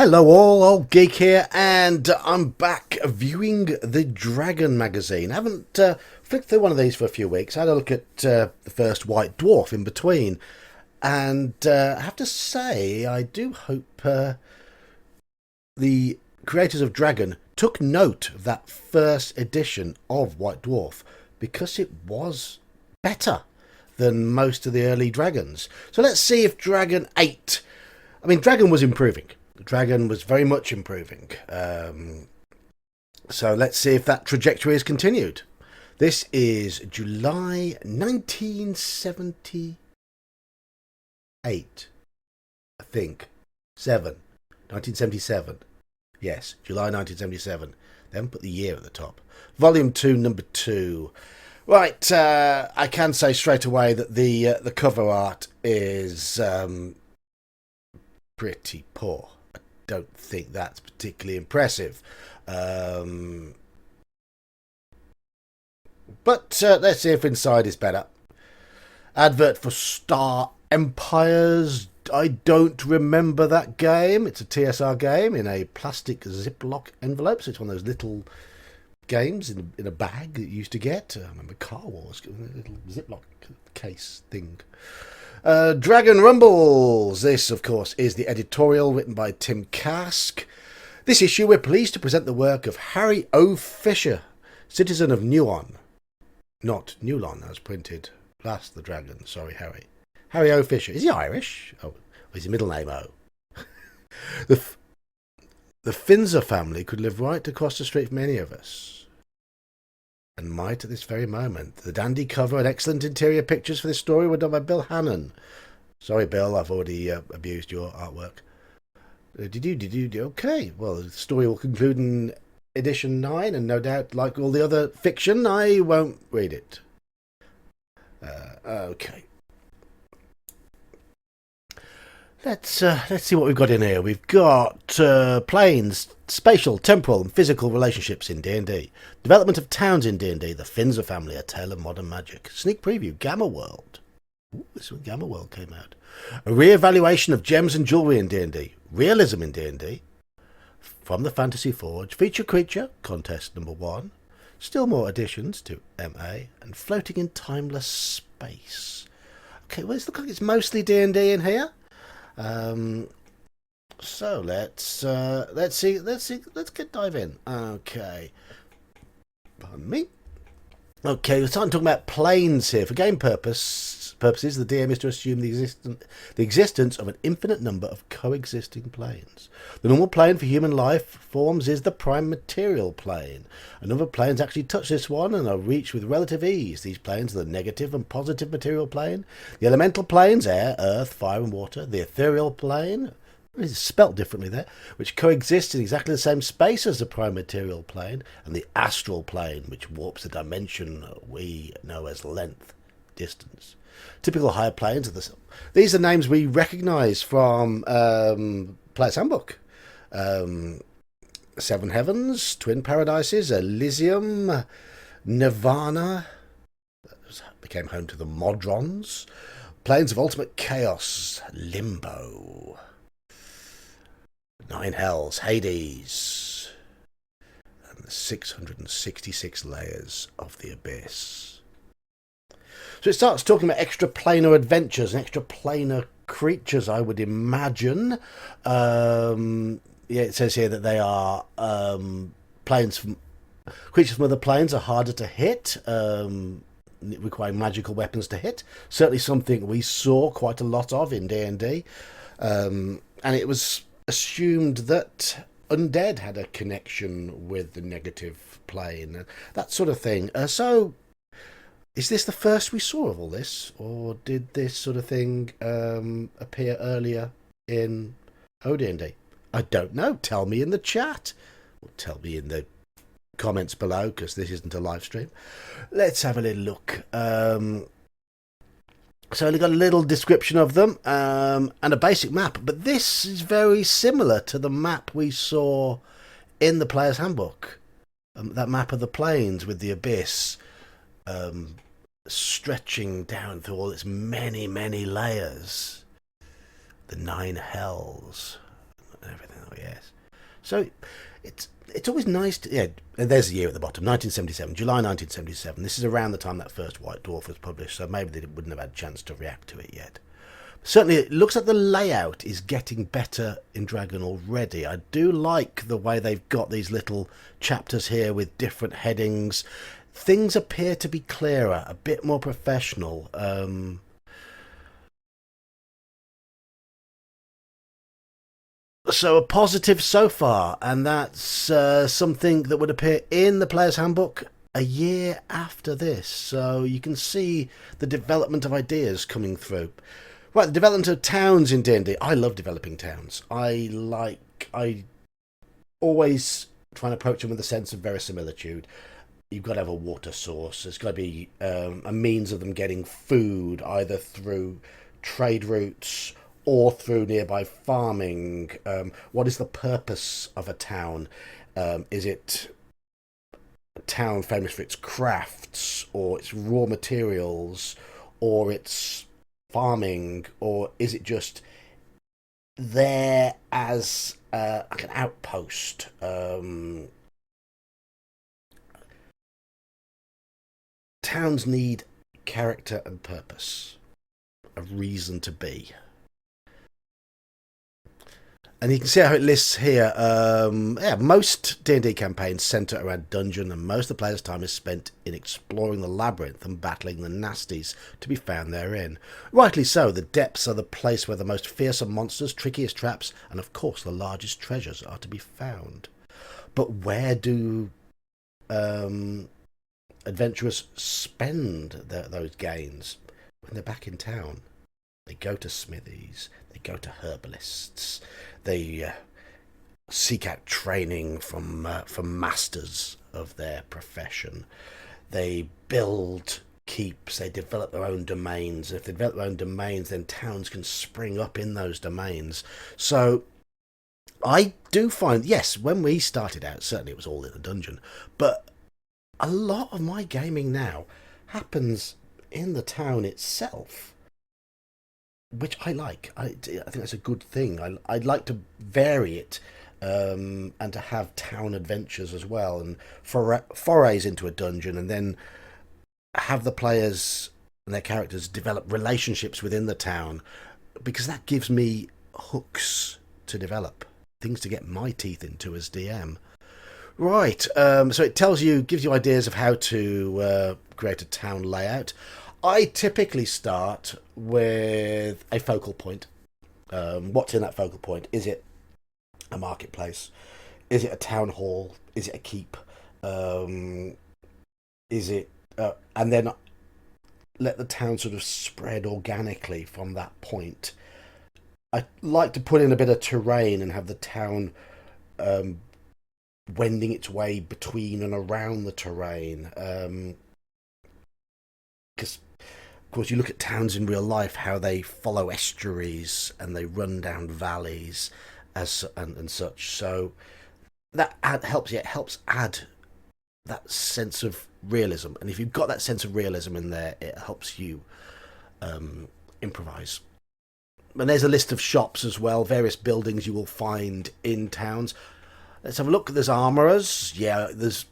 Hello all, old geek here, and I'm back viewing the Dragon magazine. I haven't flicked through one of these for a few weeks. I had a look at the first White Dwarf in between, and I have to say I do hope the creators of Dragon took note of that first edition of White Dwarf, because it was better than most of the early Dragons. So let's see if Dragon 8... Dragon was improving. Dragon was very much improving. So let's see if that trajectory is continued. This is July 1978, I think. 1977. Yes, July 1977. Then put the year at the top. Volume 2, number 2. Right, I can say straight away that the cover art is pretty poor. I don't think that's particularly impressive. But let's see if inside is better. Advert for Star Empires. I don't remember that game. It's a TSR game in a plastic Ziploc envelope. So it's one of those little games in a bag that you used to get. I remember Car Wars, a little Ziploc case thing. Dragon Rumbles. This, of course, is the editorial written by Tim Kask. This issue, we're pleased to present the work of Harry O. Fisher, citizen of Newon. Not Newlon, as printed last The Dragon. Sorry, Harry. Harry O. Fisher. Is he Irish? Oh, is his middle name O? The Finzer family could live right across the street from any of us, and might at this very moment. The dandy cover and excellent interior pictures for this story were done by Bill Hannon. Sorry, Bill, I've already abused your artwork. Okay, well, the story will conclude in edition 9, and no doubt, like all the other fiction, I won't read it. Okay. Let's see what we've got in here. We've got planes, spatial, temporal and physical relationships in D&D. Development of towns in D&D. The Finzer family, a tale of modern magic. Sneak preview, Gamma World. Ooh, this is when Gamma World came out. A re-evaluation of gems and jewellery in D&D. Realism in D&D. From the Fantasy Forge. Feature Creature, contest number 1. Still more additions to MA. And Floating in Timeless Space. Okay, well, it looks like it's mostly D&D in here. So let's dive in. Okay, pardon me. Okay, we're starting talking about planes here. For game purposes, the DM is to assume the existence of an infinite number of coexisting planes. The normal plane for human life forms is the prime material plane. A number of planes actually touch this one and are reached with relative ease. These planes are the negative and positive material plane, the elemental planes, air, earth, fire and water, the ethereal plane, it's spelt differently there, which coexists in exactly the same space as the prime material plane, and the astral plane, which warps the dimension we know as length, distance. Typical higher planes are these are names we recognise from Player's Handbook. Seven Heavens, Twin Paradises, Elysium, Nirvana, that became home to the Modrons, Planes of Ultimate Chaos, Limbo, Nine Hells, Hades, and the 666 layers of the Abyss. So it starts talking about extraplanar adventures and extraplanar creatures, I would imagine. It says here that they are creatures from other planes are harder to hit, requiring magical weapons to hit. Certainly something we saw quite a lot of in D&D. And it was assumed that undead had a connection with the negative plane, that sort of thing. So, is this the first we saw of all this, or did this sort of thing appear earlier in OD&D? I don't know. Tell me in the chat, or tell me in the comments below, because this isn't a live stream. Let's have a little look. So only got a little description of them and a basic map, but this is very similar to the map we saw in the Player's Handbook. That map of the plains with the abyss stretching down through all its many, many layers. The Nine Hells and everything. yes. So it's always nice to, yeah. And there's the year at the bottom, 1977, July 1977. This is around the time that first White Dwarf was published, so maybe they wouldn't have had a chance to react to it yet. Certainly, it looks like the layout is getting better in Dragon already. I do like the way they've got these little chapters here with different headings. Things appear to be clearer, a bit more professional. So a positive so far, and that's something that would appear in the Player's Handbook a year after this. So you can see the development of ideas coming through. Right, the development of towns in D&D. I love developing towns. I always try and approach them with a sense of verisimilitude. You've got to have a water source. There's got to be a means of them getting food, either through trade routes or through nearby farming. What is the purpose of a town? Is it a town famous for its crafts, or its raw materials, or its farming, or is it just there as like an outpost? Towns need character and purpose, a reason to be. And you can see how it lists here. Yeah, most D&D campaigns centre around dungeon, and most of the player's time is spent in exploring the labyrinth and battling the nasties to be found therein. Rightly so, the depths are the place where the most fearsome monsters, trickiest traps, and of course the largest treasures are to be found. But where do adventurers spend those gains? When they're back in town. They go to smithies, they go to herbalists, they seek out training from masters of their profession. They build keeps, they develop their own domains. If they develop their own domains, then towns can spring up in those domains. So I do find, yes, when we started out, certainly it was all in a dungeon, but a lot of my gaming now happens in the town itself, which I like. I think that's a good thing. I'd like to vary it, and to have town adventures as well, and forays into a dungeon, and then have the players and their characters develop relationships within the town, because that gives me hooks to develop, things to get my teeth into as DM. Right, so it gives you ideas of how to create a town layout. I typically start with a focal point. What's in that focal point? Is it a marketplace? Is it a town hall? Is it a keep? Is it, and then let the town sort of spread organically from that point. I like to put in a bit of terrain and have the town wending its way between and around the terrain. Because, of course, you look at towns in real life, how they follow estuaries and they run down valleys and such. So that helps. Yeah, it helps add that sense of realism. And if you've got that sense of realism in there, it helps you improvise. And there's a list of shops as well, various buildings you will find in towns. Let's have a look. There's armourers. Yeah, there's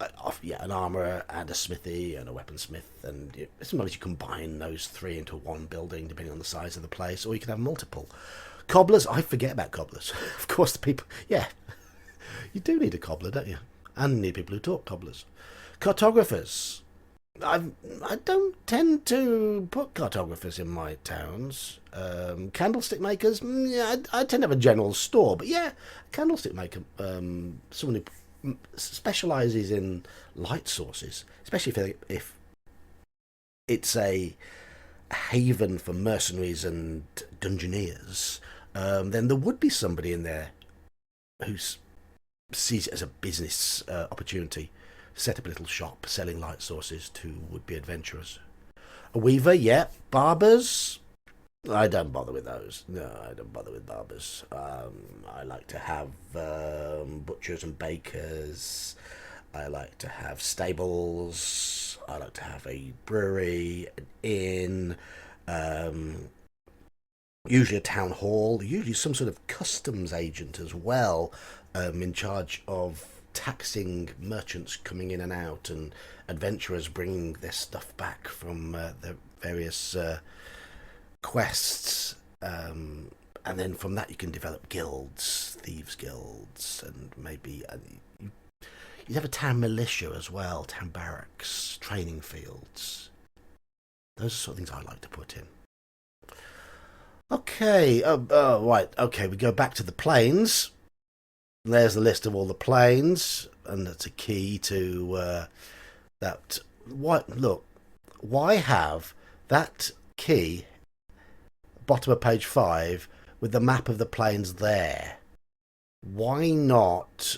an armourer and a smithy and a weaponsmith. And sometimes you combine those three into one building, depending on the size of the place, or you can have multiple. Cobblers. I forget about cobblers. Of course, the people. Yeah, you do need a cobbler, don't you? And you need people who talk cobblers. Cartographers. I don't tend to put cartographers in my towns. Candlestick makers, yeah, I tend to have a general store, but yeah, candlestick maker, someone who specialises in light sources, especially if it's a haven for mercenaries and dungeoneers, then there would be somebody in there who sees it as a business opportunity. Set up a little shop selling light sources to would-be adventurers. A weaver, yeah. Barbers, I don't bother with those. No, I don't bother with barbers. I like to have butchers and bakers. I like to have stables. I like to have a brewery, an inn. usually a town hall, usually some sort of customs agent as well, in charge of taxing merchants coming in and out, and adventurers bringing their stuff back from their various quests. And then from that you can develop guilds, thieves guilds, and maybe you'd have a town militia as well, town barracks, training fields. Those are the sort of things I like to put in. Okay, right, okay, we go back to the planes. There's the list of all the planes, and that's a key to that. What? Look, why have that key bottom of page 5 with the map of the planes there? Why not?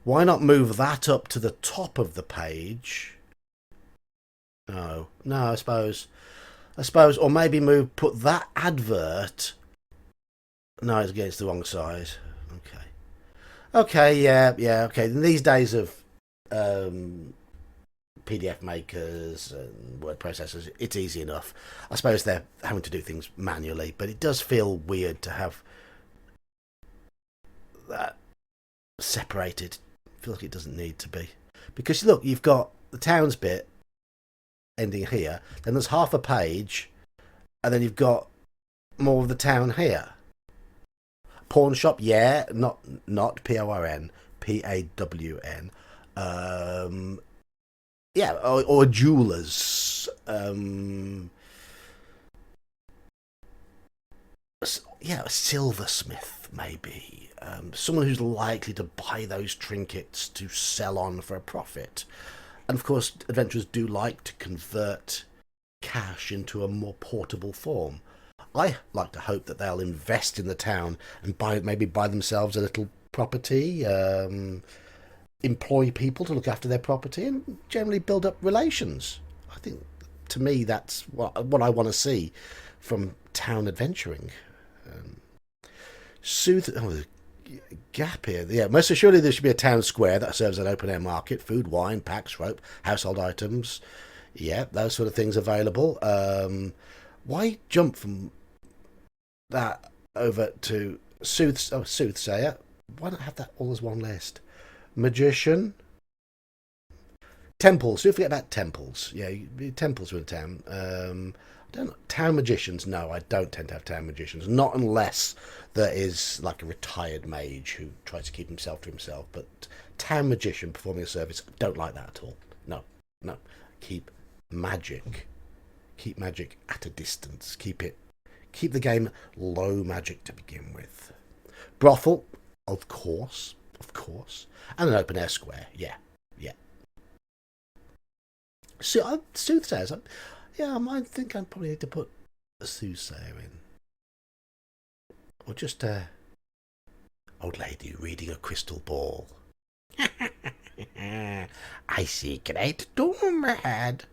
Why not move that up to the top of the page? No, I suppose, or maybe put that advert. No, it's against the wrong size. Okay, yeah, okay. In these days of PDF makers and word processors, it's easy enough. I suppose they're having to do things manually, but it does feel weird to have that separated. I feel like it doesn't need to be. Because look, you've got the towns bit ending here, then there's half a page, and then you've got more of the town here. Pawn shop, yeah, not PORN, PAWN. Yeah, or jewelers. Yeah, a silversmith maybe. Someone who's likely to buy those trinkets to sell on for a profit. And of course, adventurers do like to convert cash into a more portable form. I like to hope that they'll invest in the town and maybe buy themselves a little property, employ people to look after their property, and generally build up relations. I think, to me, that's what I want to see from town adventuring. The gap here. Yeah, most assuredly there should be a town square that serves an open air market, food, wine, packs, rope, household items. Yeah, those sort of things available. Why jump from that over to soothsayer? Why not have that all as one list? Magician, temples. Don't forget about temples. Yeah, temples are in town. I don't know. Town magicians. No, I don't tend to have town magicians. Not unless there is like a retired mage who tries to keep himself to himself. But town magician performing a service, don't like that at all. No. Keep magic at a distance. Keep the game low magic to begin with. Brothel, of course, and an open air square. Yeah. So soothsayers. I think I probably need to put a soothsayer in, or just a old lady reading a crystal ball. I see great doom ahead.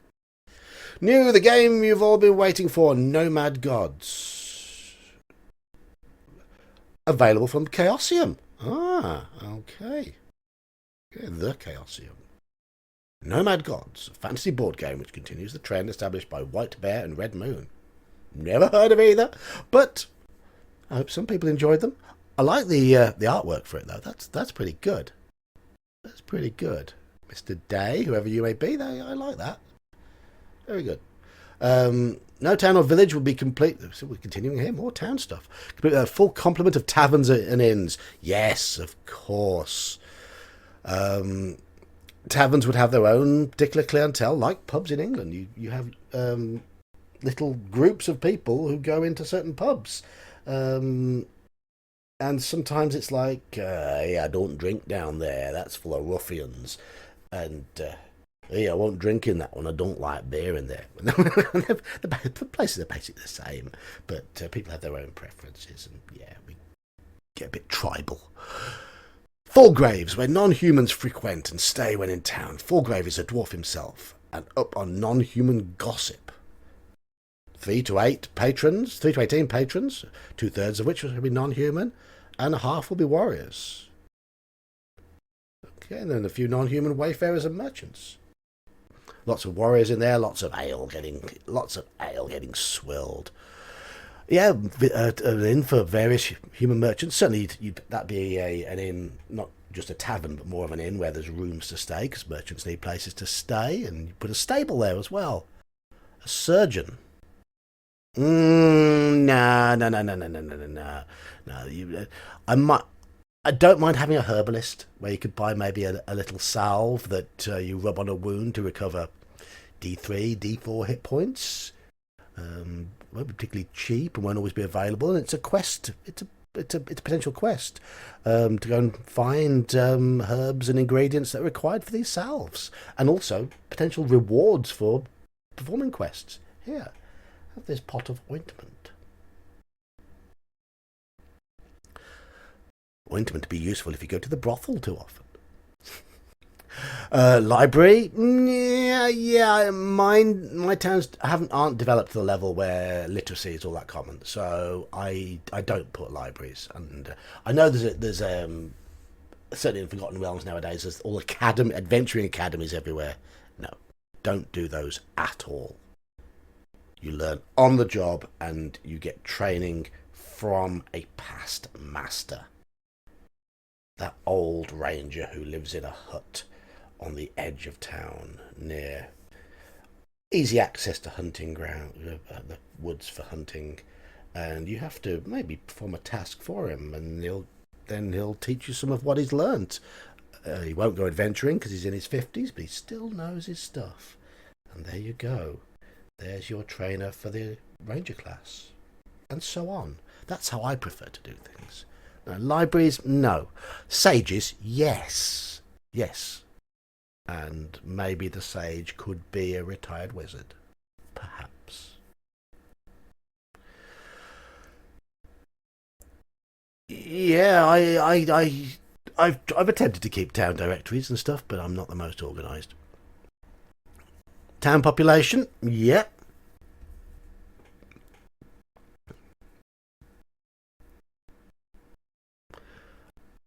New, the game you've all been waiting for, Nomad Gods. Available from Chaosium. Okay. The Chaosium. Nomad Gods, a fantasy board game which continues the trend established by White Bear and Red Moon. Never heard of either, but I hope some people enjoyed them. I like the artwork for it though. That's pretty good. That's pretty good, Mr. Day, whoever you may be. I like that. Very good. No town or village will be complete. So we're continuing here. More town stuff. Complete a full complement of taverns and inns. Yes, of course. Taverns would have their own particular clientele, like pubs in England. You have little groups of people who go into certain pubs. And sometimes it's like, I don't drink down there. That's full of ruffians. And I won't drink in that one. I don't like beer in there. The places are basically the same, but people have their own preferences, and we get a bit tribal. Fourgraves, where non-humans frequent and stay when in town. Fourgrave is a dwarf himself, and up on non-human gossip. 3 to 18 patrons, 2/3 of which will be non-human, and half will be warriors. Yeah, and then a few non-human wayfarers and merchants. Lots of warriors in there. Lots of ale getting swilled. Yeah, an inn for various human merchants. Certainly, that'd be an inn, not just a tavern, but more of an inn where there's rooms to stay, because merchants need places to stay, and you put a stable there as well. A surgeon. No, no, no, no, no, no, no, no, no. No, I might. I don't mind having a herbalist where you could buy maybe a little salve that you rub on a wound to recover D3, D4 hit points. Won't be particularly cheap and won't always be available. And it's a quest. It's a potential quest to go and find herbs and ingredients that are required for these salves, and also potential rewards for performing quests. Here, have this pot of ointment. Ointment to be useful if you go to the brothel too often. Library, yeah. My towns aren't developed to the level where literacy is all that common, so I don't put libraries. And I know there's certainly in Forgotten Realms nowadays. There's all adventuring academies everywhere. No, don't do those at all. You learn on the job, and you get training from a past master. That old ranger who lives in a hut on the edge of town, near easy access to hunting ground, the woods for hunting, and you have to maybe perform a task for him, and he'll teach you some of what he's learnt. He won't go adventuring because he's in his 50s, but he still knows his stuff. And there you go. There's your trainer for the ranger class, and so on. That's how I prefer to do things. Now, libraries, no. Sages, yes. And maybe the sage could be a retired wizard. Perhaps. Yeah, I've attempted to keep town directories and stuff, but I'm not the most organised. Town population, yeah.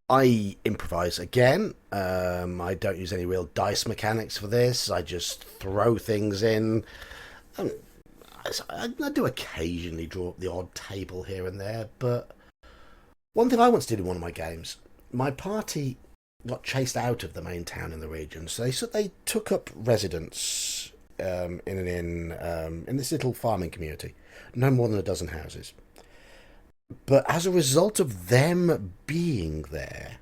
I improvise again. I don't use any real dice mechanics for this. I just throw things in. Um, I do occasionally draw up the odd table here and there, but one thing I once did in one of my games, my party got chased out of the main town in the region, so they took up residence in this little farming community, no more than a dozen houses. But as a result of them being there,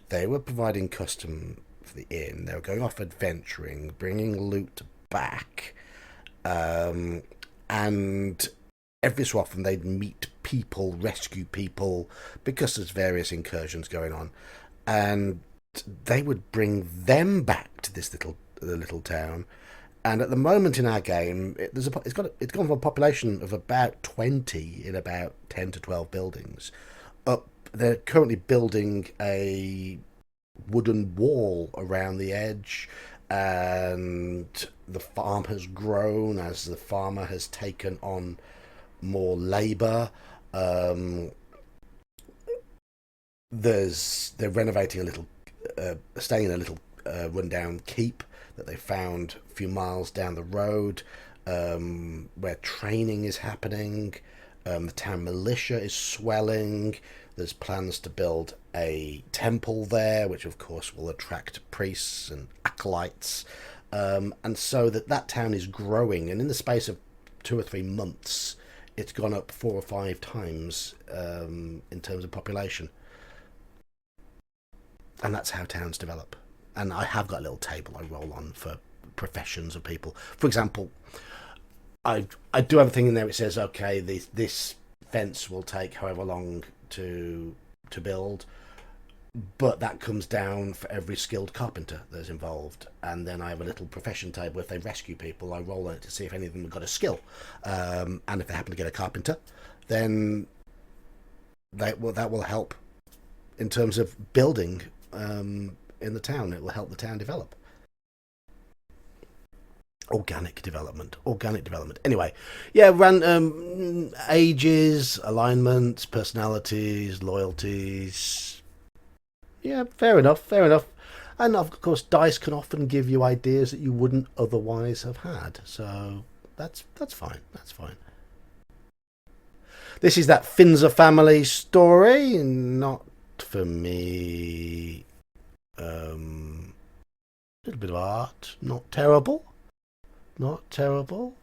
they were providing custom for the inn. They were going off adventuring, bringing loot back, and every so often they'd meet people, rescue people, because there's various incursions going on, and they would bring them back to this little town. And at the moment in our game, it's gone from a population of about 20 in about 10 to 12 buildings. They're currently building a wooden wall around the edge, and the farm has grown as the farmer has taken on more labour. They're renovating a little, staying in a little rundown keep that they found a few miles down the road, where training is happening. The town militia is swelling. There's plans to build a temple there, which of course will attract priests and acolytes. And so that town is growing, and in the space of 2 or 3 months, it's gone up 4 or 5 times in terms of population. And that's how towns develop. And I have got a little table I roll on for professions of people. For example, I do have a thing in there which says, okay, this fence will take however long to build, but that comes down for every skilled carpenter that's involved. And then I have a little profession table. If they rescue people, I roll on it to see if any of them have got a skill. And if they happen to get a carpenter, then that will help in terms of building in the town. It will help the town develop. Organic development. Anyway, yeah, ages, alignments, personalities, loyalties. Yeah, fair enough, fair enough. And of course, dice can often give you ideas that you wouldn't otherwise have had. So that's fine. That's fine. This is that Finzer family story. Not for me. A little bit of art. Not terrible. Not terrible.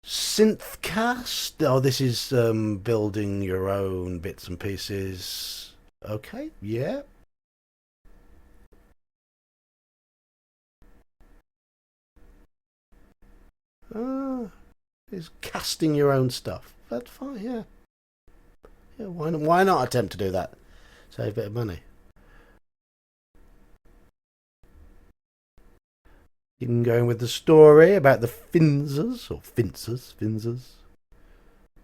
Synthcast. Oh, this is building your own bits and pieces. Okay, yeah. Is casting your own stuff. That's fine, yeah. Yeah, why not attempt to do that? Save a bit of money. You can go in with the story about the Finzers, or Finzers.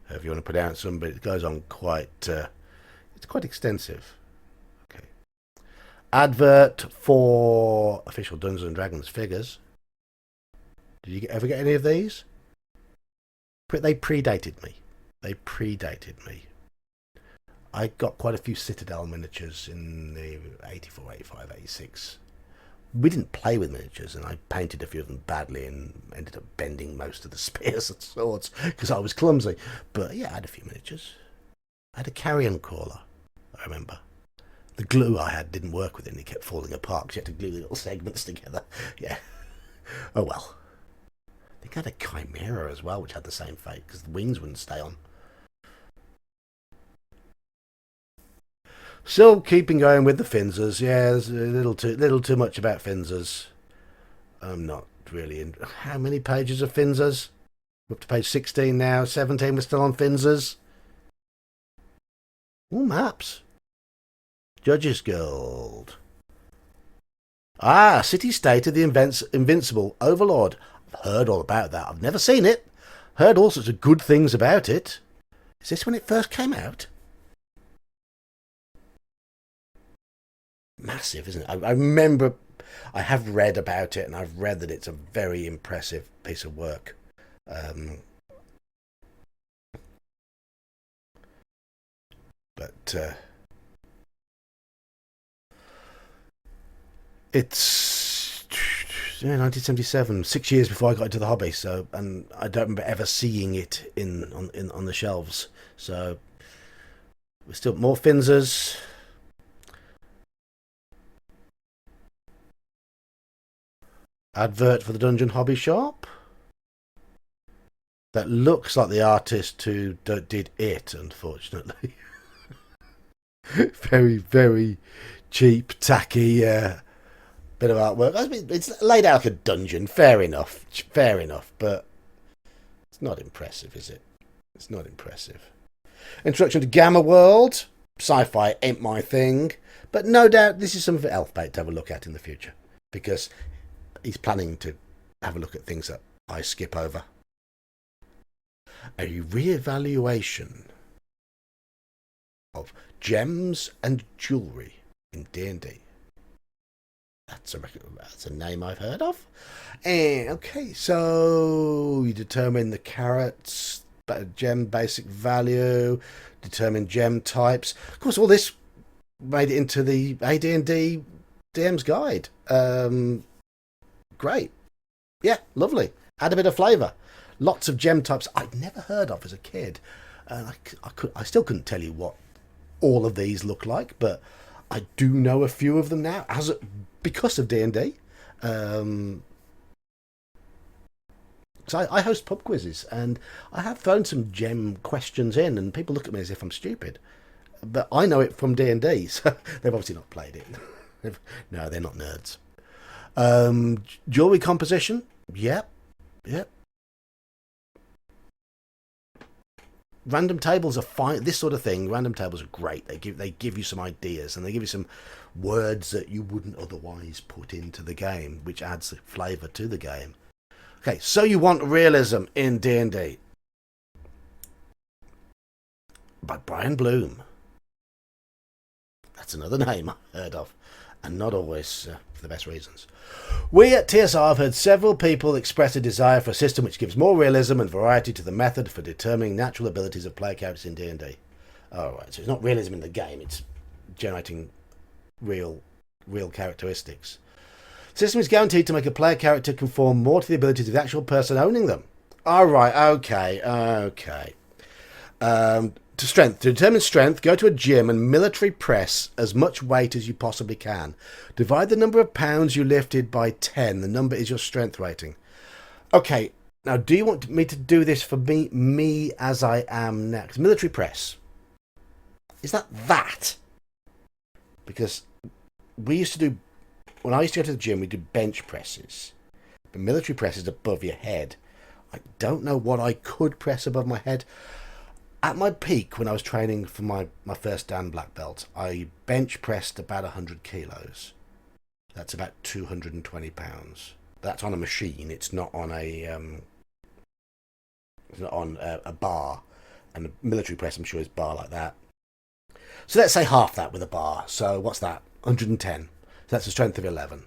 However you want to pronounce them, but it goes on quite, it's quite extensive. Okay. Advert for official Dungeons and Dragons figures. Did you ever get any of these? They predated me. They predated me. I got quite a few Citadel miniatures in the 84, 85, 86. We didn't play with miniatures, and I painted a few of them badly and ended up bending most of the spears and swords because I was clumsy. But yeah, I had a few miniatures. I had a carrion crawler, I remember. The glue I had didn't work with it, and it kept falling apart because you had to glue the little segments together. Yeah. Oh well. I think I had a chimera as well, which had the same fate because the wings wouldn't stay on. Still keeping going with the Finzers. Yeah, there's a little too much about Finzers. I'm not really in. How many pages of Finzers? We're up to page 16 now. 17. We're still on Finzers. All maps. Judges Guild. Ah, City State of the Invincible Overlord. I've heard all about that. I've never seen it. Heard all sorts of good things about it. Is this when it first came out? Massive, isn't it? I remember, I have read about it, and I've read that it's a very impressive piece of work. But it's 1977, 6 years before I got into the hobby. So, and I don't remember ever seeing it on the shelves. So, we're still more Finzers. Advert for the Dungeon Hobby Shop. That looks like the artist who did it, unfortunately. Very, very cheap, tacky bit of artwork. I mean, it's laid out like a dungeon. Fair enough. Fair enough. But it's not impressive, is it? It's not impressive. Introduction to Gamma World. Sci-fi ain't my thing. But no doubt this is something for Elfbait to have a look at in the future. Because he's planning to have a look at things that I skip over. A re-evaluation of gems and jewellery in D&D. That's a name I've heard of. Okay, so you determine the carats, gem basic value, determine gem types. Of course, all this made it into the AD&D DM's guide. Great. Yeah, lovely. Add a bit of flavour. Lots of gem types I'd never heard of as a kid. And I still couldn't tell you what all of these look like, but I do know a few of them now because of D&D. So I host pub quizzes, and I have thrown some gem questions in, and people look at me as if I'm stupid. But I know it from D&D, so they've obviously not played it. No, they're not nerds. Jewelry composition, yep. Random tables are fine. This sort of thing, random tables are great. They give you some ideas, and they give you some words that you wouldn't otherwise put into the game, which adds flavour to the game. Okay, so you want realism in D&D by Brian Blume. That's another name I've heard of, and not always for the best reasons. We at TSR have heard several people express a desire for a system which gives more realism and variety to the method for determining natural abilities of player characters in D&D. Alright, so it's not realism in the game, it's generating real characteristics. The system is guaranteed to make a player character conform more to the abilities of the actual person owning them. All right, okay. To strength. To determine strength, go to a gym and military press as much weight as you possibly can. Divide the number of pounds you lifted by 10. The number is your strength rating. Okay, now do you want me to do this for me as I am next? Military press. Is that? Because we used to do, when I used to go to the gym, we do bench presses. But military press is above your head. I don't know what I could press above my head. At my peak, when I was training for my first Dan black belt, I bench pressed about 100 kilos. That's about 220 pounds. That's on a machine. It's not on a bar. And a military press, I'm sure, is bar like that. So let's say half that with a bar. So what's that? 110. So that's a strength of 11.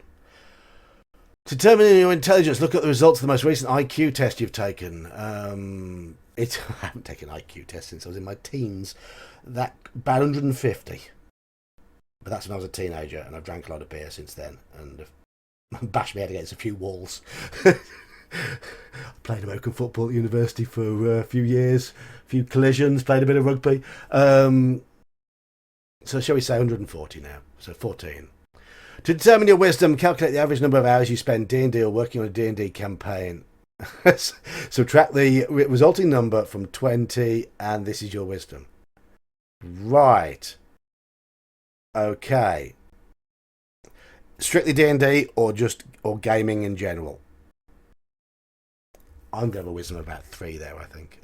To determine your intelligence, look at the results of the most recent IQ test you've taken. I haven't taken an IQ test since I was in my teens. That about 150. But that's when I was a teenager, and I've drank a lot of beer since then, and bashed my head against a few walls. Played American football at university for a few years, a few collisions, played a bit of rugby. So shall we say 140 now? So 14. To determine your wisdom, calculate the average number of hours you spend D&D or working on a D&D campaign. Subtract the resulting number from 20, and this is your wisdom. Right. Okay. Strictly D&D or gaming in general? I'm going to have a wisdom of about 3 there, I think.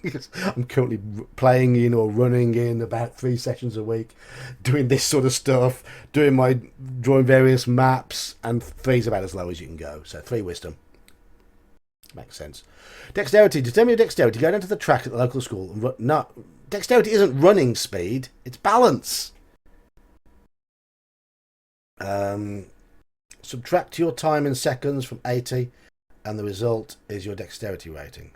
Because I'm currently playing in or running in about 3 sessions a week, doing this sort of stuff, drawing various maps, and 3's about as low as you can go. So 3 wisdom. Makes sense. Dexterity. Determine your dexterity. Go down to the track at the local school. And no, dexterity isn't running speed. It's balance. Subtract your time in seconds from 80, and the result is your dexterity rating.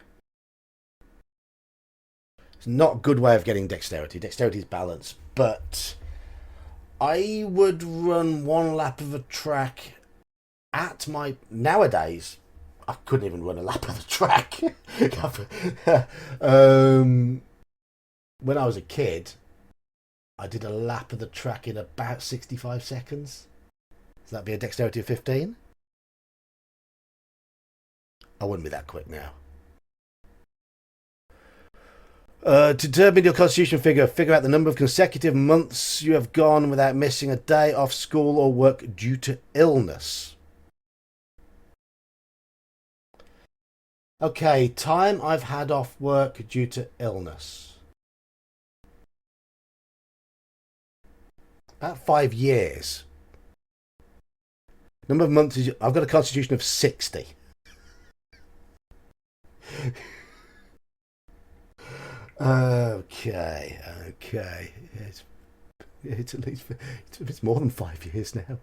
It's not a good way of getting dexterity. Dexterity is balance, but I would run 1 lap of a track at my nowadays. I couldn't even run a lap of the track. When I was a kid, I did a lap of the track in about 65 seconds. Does that be a dexterity of 15? I wouldn't be that quick now. To determine your constitution figure out the number of consecutive months you have gone without missing a day off school or work due to illness. Okay, time I've had off work due to illness. About 5 years. Number of months is... I've got a constitution of 60. Okay. It's at least... It's more than 5 years now.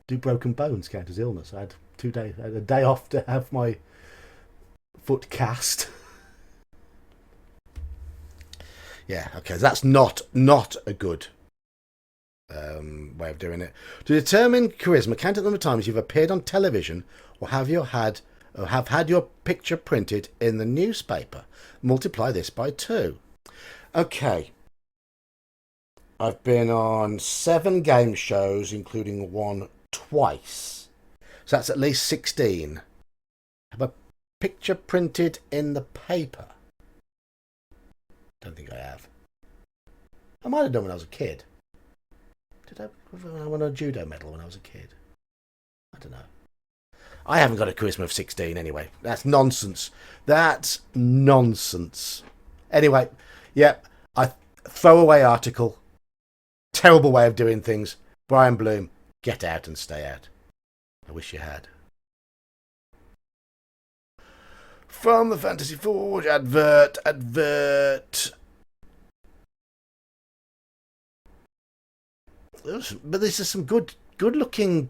Do broken bones count as illness? I had 2 days, a day off to have my foot cast. Yeah, okay, that's not a good way of doing it. To determine charisma, count the number of times you've appeared on television or have had your picture printed in the newspaper. Multiply this by 2. Okay. I've been on 7 game shows, including 1 twice. So that's at least 16. Have a picture printed in the paper? Don't think I have. I might have done when I was a kid. Did I win a judo medal when I was a kid? I don't know. I haven't got a charisma of 16 anyway. That's nonsense. Anyway, yeah, I throwaway article. Terrible way of doing things. Brian Blume, get out and stay out. I wish you had. From the Fantasy Forge advert. But this is some good looking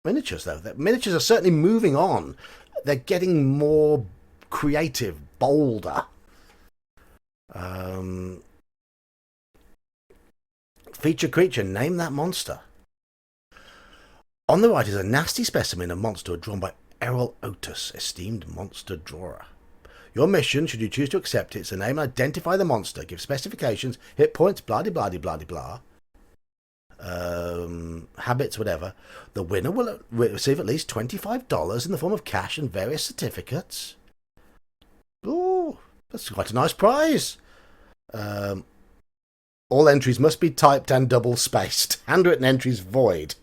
miniatures though. The miniatures are certainly moving on. They're getting more creative, bolder. feature creature, name that monster. On the right is a nasty specimen of monster drawn by Errol Otis, esteemed monster drawer. Your mission, should you choose to accept it, is to name and identify the monster, give specifications, hit points, blah de blah de blah de blah. Habits, whatever. The winner will receive at least $25 in the form of cash and various certificates. Oh, that's quite a nice prize. All entries must be typed and double spaced. Handwritten entries void.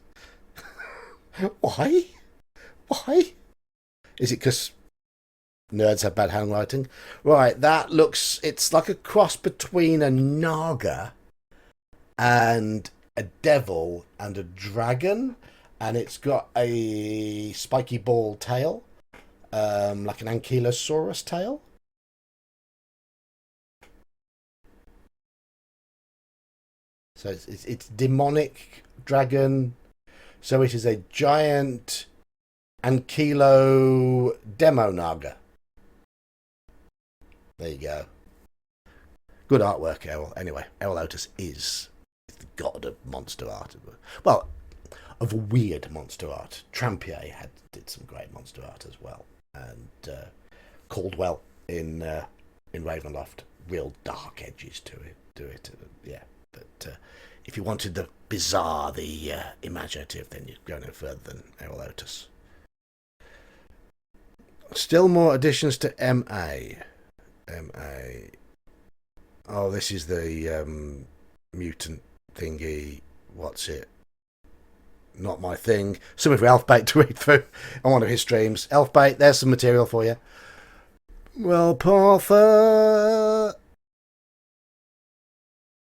Why? Why? Is it because nerds have bad handwriting? Right, that looks... It's like a cross between a naga and a devil and a dragon. And it's got a spiky ball tail. Like an ankylosaurus tail. So it's demonic dragon. So it is a giant Ankylo demo naga. There you go. Good artwork, Errol. Anyway, Errol Otis is the god of monster art. Well, of weird monster art. Trampier did some great monster art as well. And Caldwell in Ravenloft. Real dark edges to it. Yeah. But if you wanted the bizarre, the imaginative, then you'd go no further than Errol Otis. Still more additions to MA. Oh, this is the mutant thingy. What's it? Not my thing. Something for Elfbait to read through on one of his streams. Elfbait, there's some material for you. Well, Partha...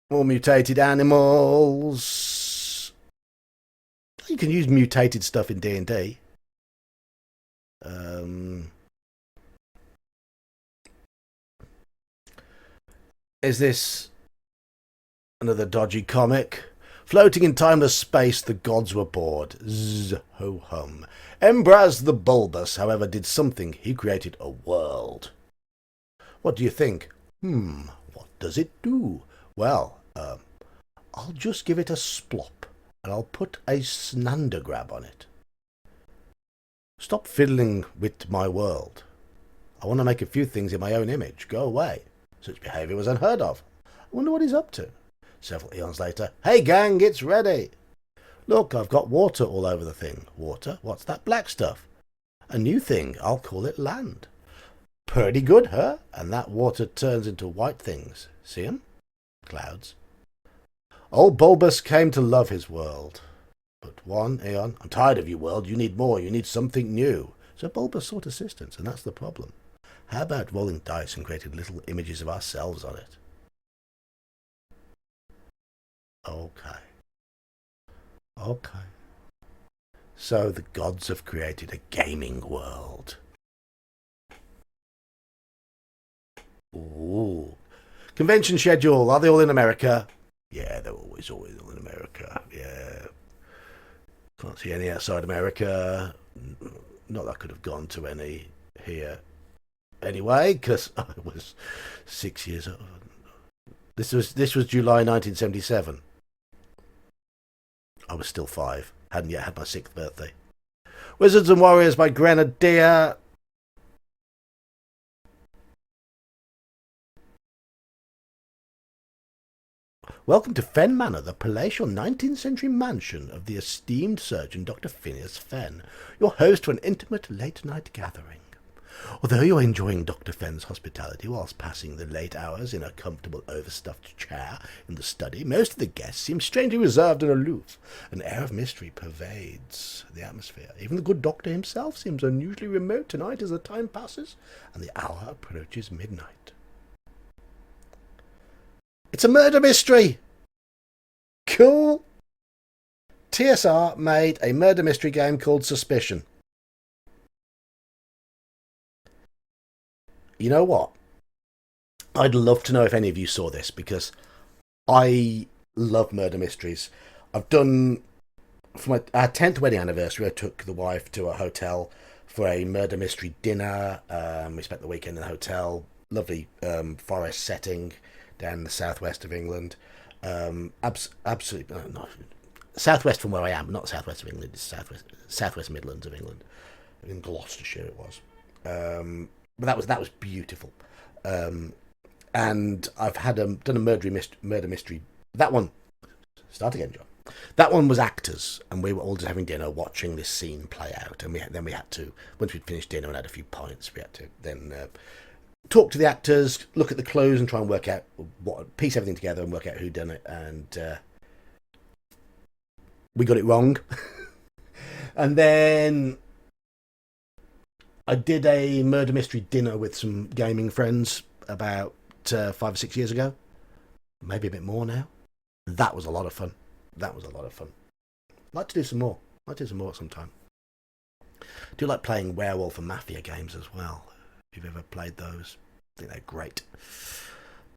More mutated animals. You can use mutated stuff in D&D. Is this another dodgy comic? Floating in timeless space, the gods were bored. Zzz, ho hum. Embraz the bulbous, however, did something. He created a world. What do you think? What does it do? Well, I'll just give it a splop, and I'll put a snandergrab on it. Stop fiddling with my world. I want to make a few things in my own image. Go away. Such behaviour was unheard of. I wonder what he's up to. Several eons later. Hey gang, it's ready. Look, I've got water all over the thing. Water? What's that black stuff? A new thing. I'll call it land. Pretty good, huh? And that water turns into white things. See 'em? Clouds. Old Bulbous came to love his world. But one eon. I'm tired of you, world. You need more. You need something new. So Bulbous sought assistance, and that's the problem. How about rolling dice and creating little images of ourselves on it? Okay. So the gods have created a gaming world. Ooh. Convention schedule. Are they all in America? Yeah, they're always all in America. Yeah. Can't see any outside America. Not that I could have gone to any here. Anyway, because I was 6 years old. This was July 1977. I was still 5. Hadn't yet had my 6th birthday. Wizards and Warriors by Grenadier. Welcome to Fen Manor, the palatial 19th century mansion of the esteemed surgeon Dr. Phineas Fenn, your host for an intimate late-night gathering. Although you're enjoying Dr. Fenn's hospitality whilst passing the late hours in a comfortable overstuffed chair in the study, most of the guests seem strangely reserved and aloof. An air of mystery pervades the atmosphere. Even the good doctor himself seems unusually remote tonight as the time passes and the hour approaches midnight. It's a murder mystery! Cool! TSR made a murder mystery game called Suspicion. You know what? I'd love to know if any of you saw this, because I love murder mysteries. I've done... For our 10th wedding anniversary, I took the wife to a hotel for a murder mystery dinner. We spent the weekend in the hotel. Lovely forest setting down in the southwest of England. Absolutely no. Southwest from where I am, not southwest of England. It's southwest Midlands of England. In Gloucestershire it was. But that was beautiful. And I've done a murder mystery. That one, start again, John. That one was actors, and we were all just having dinner, watching this scene play out. And then we had to, once we'd finished dinner and had a few pints, we had to then talk to the actors, look at the clues, and try and work out piece everything together and work out who done it. And we got it wrong. And then I did a murder mystery dinner with some gaming friends about 5 or 6 years ago, maybe a bit more now. That was a lot of fun. I'd like to do some more. Sometime. I do like playing werewolf and mafia games as well. If you've ever played those, I think they're great.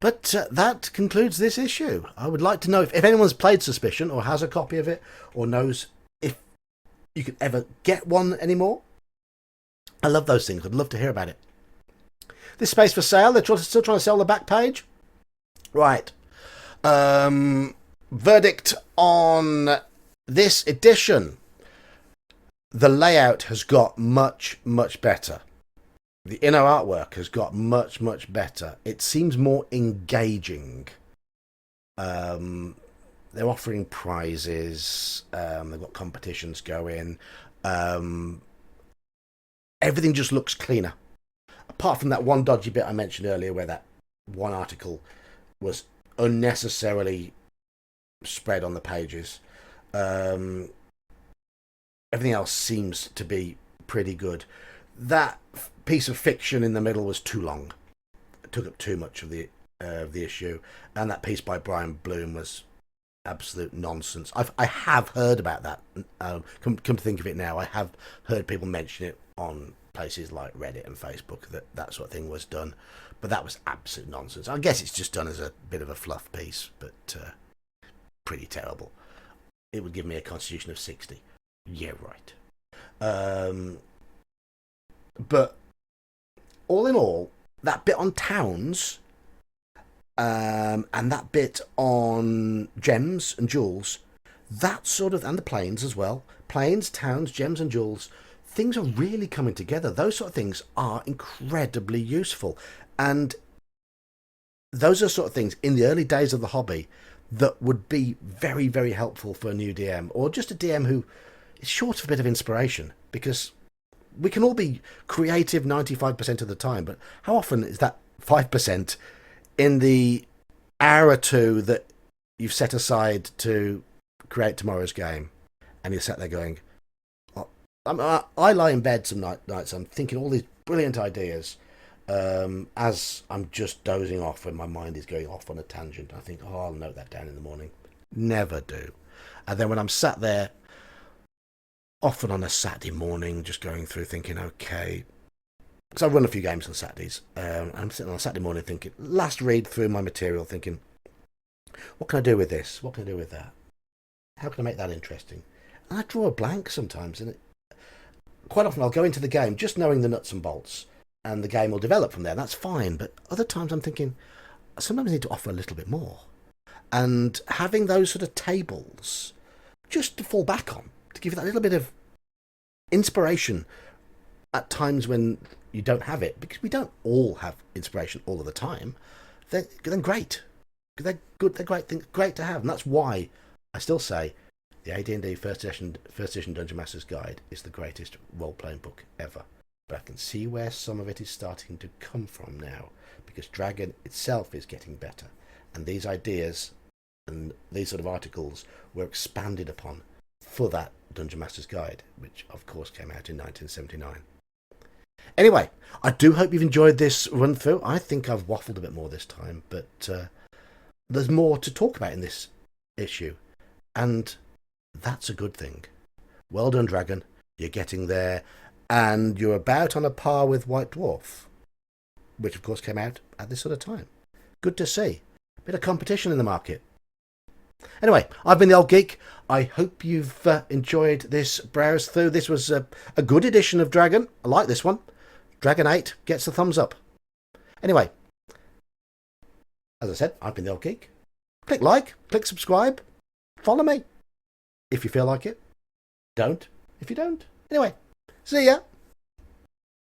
But that concludes this issue. I would like to know if anyone's played Suspicion or has a copy of it or knows if you could ever get one anymore. I love those things. I'd love to hear about it. This space for sale. They're still trying to sell the back page. Right. Verdict on this edition. The layout has got much, much better. The inner artwork has got much, much better. It seems more engaging. They're offering prizes. They've got competitions going. Everything just looks cleaner. Apart from that one dodgy bit I mentioned earlier where that one article was unnecessarily spread on the pages. Everything else seems to be pretty good. That piece of fiction in the middle was too long. It took up too much of the issue. And that piece by Blume was absolute nonsense. I have heard about that. Come to think of it now, I have heard people mention it on places like Reddit and Facebook that sort of thing was done, but that was absolute nonsense. I guess it's just done as a bit of a fluff piece, but pretty terrible. It would give me a constitution of 60. Yeah, right. But all in all, that bit on towns and that bit on gems and jewels, that sort of, and the planes as well, planes, towns, gems and jewels, things are really coming together. Those sort of things are incredibly useful. And those are sort of things in the early days of the hobby that would be very, very helpful for a new DM or just a DM who is short of a bit of inspiration, because we can all be creative 95% of the time, but how often is that 5% in the hour or two that you've set aside to create tomorrow's game, and you're sat there going, I lie in bed some nights, I'm thinking all these brilliant ideas as I'm just dozing off when my mind is going off on a tangent. I think, I'll note that down in the morning. Never do. And then when I'm sat there, often on a Saturday morning, just going through thinking, okay, because I run a few games on Saturdays, I'm sitting on a Saturday morning thinking, last read through my material thinking, what can I do with this? What can I do with that? How can I make that interesting? And I draw a blank sometimes, and quite often I'll go into the game just knowing the nuts and bolts, and the game will develop from there. That's fine. But other times I'm thinking, sometimes I need to offer a little bit more. And having those sort of tables just to fall back on, to give you that little bit of inspiration at times when you don't have it, because we don't all have inspiration all of the time, then great. They're good, they're great things, great to have. And that's why I still say the AD&D first edition Dungeon Master's Guide is the greatest role-playing book ever. But I can see where some of it is starting to come from now, because Dragon itself is getting better, and these ideas and these sort of articles were expanded upon for that Dungeon Master's Guide, which of course came out in 1979. Anyway, I do hope you've enjoyed this run through. I think I've waffled a bit more this time, but there's more to talk about in this issue, and that's a good thing. Well done, Dragon. You're getting there, and you're about on a par with White Dwarf, which of course came out at this sort of time. Good to see. A bit of competition in the market. Anyway, I've been the Old Geek. I hope you've enjoyed this browse through. This was a good edition of Dragon. I like this one. Dragon 8 gets the thumbs up. Anyway, as I said, I've been the Old Geek. Click like, click subscribe, follow me if you feel like it. Don't if you don't. Anyway, see ya.